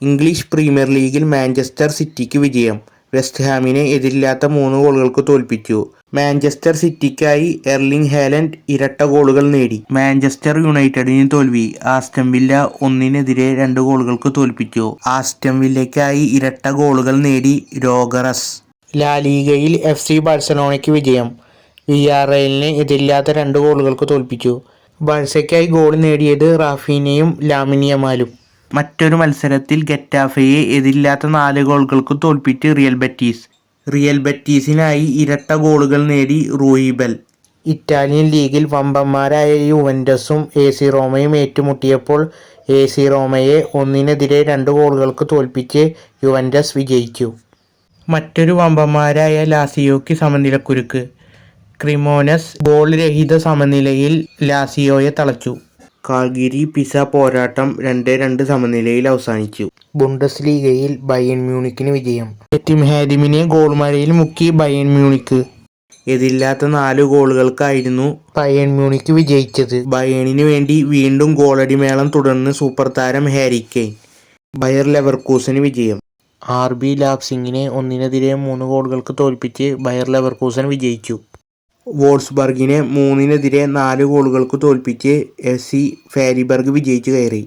English premier ലീഗിൽ Manchester സിറ്റിക്ക് വിജയം. വെസ്റ്റ് ഹാമിനെ എതിരില്ലാത്ത 3 ഗോളുകൾക്ക് തോൽപ്പിച്ചു. മാഞ്ചസ്റ്റർ സിറ്റിക്കായി എർലിംഗ് ഹാലൻഡ് ഇരട്ട ഗോളുകൾ നേടി. മാഞ്ചസ്റ്റർ യുണൈറ്റഡിന് തോൽവി. ആസ്റ്റൺ വില്ല 1-നെതിരെ 2 ഗോളുകൾക്ക് തോൽപ്പിച്ചു. ആസ്റ്റൺ വില്ലയ്ക്കായി ഇരട്ട ഗോളുകൾ നേടി രോഗറസ്. ലാ ലീഗയിൽ FC ബാഴ്സലോണയ്ക്ക് വിജയം. വിയ്യാറയലിനെ എതിരില്ലാത്ത 2 ഗോളുകൾക്ക് തോൽപ്പിച്ചു. ബാഴ്സയ്ക്കായി ഗോൾ നേടിയത് റാഫീനയും ലാമിൻ യമാലും. മറ്റൊരു മത്സരത്തിൽ ഗെറ്റാഫെയെ എതിരില്ലാത്ത 4 ഗോളുകൾക്ക് തോൽപ്പിച്ച് റിയൽ ബെറ്റീസിനായി ഇരട്ട ഗോളുകൾ നേടി റൂയിബൽ. ഇറ്റാലിയൻ ലീഗിൽ വമ്പന്മാരായ യുവന്റസും AC റോമയും ഏറ്റുമുട്ടിയപ്പോൾ AC റോമയെ 1-നെതിരെ 2 ഗോളുകൾക്ക് തോൽപ്പിച്ച് യുവന്റസ് വിജയിച്ചു. മറ്റൊരു വമ്പന്മാരായ ലാസിയോയ്ക്ക് സമനിലക്കുരുക്ക്. ക്രിമോനസ് ഗോൾ രഹിത സമനിലയിൽ ലാസിയോയെ തളച്ചു. കാൽഗിരി പിസ പോരാട്ടം 2-2 സമനിലയിൽ അവസാനിച്ചു. ബുണ്ടസ് ലീഗയിൽ ബയേൺ മ്യൂണിക്കിന് വിജയം. എറ്റിഹാദിനെ ഗോൾ മഴയിൽ മുക്കി ബയേൺ മ്യൂണിക്ക്. എതിരില്ലാത്ത 4 ഗോളുകൾക്കായിരുന്നു ബയേൺ മ്യൂണിക്ക് വിജയിച്ചത്. ബയേണിന് വേണ്ടി വീണ്ടും ഗോളടിമേളം തുടർന്ന് സൂപ്പർ താരം ഹാരി കെയ്ൻ. ബയർ ലെവർകൂസന് വിജയം. RB ലാപ്സിങ്ങിനെ 1-നെതിരെ 3 ഗോളുകൾക്ക് തോൽപ്പിച്ച് ബയർ ലെവർകൂസൻ വിജയിച്ചു. വോൾസ്ബർഗിനെ 3-നെതിരെ 4 ഗോളുകൾക്ക് തോൽപ്പിച്ച് FC ഫാരിബർഗ് വിജയിച്ചു കയറി.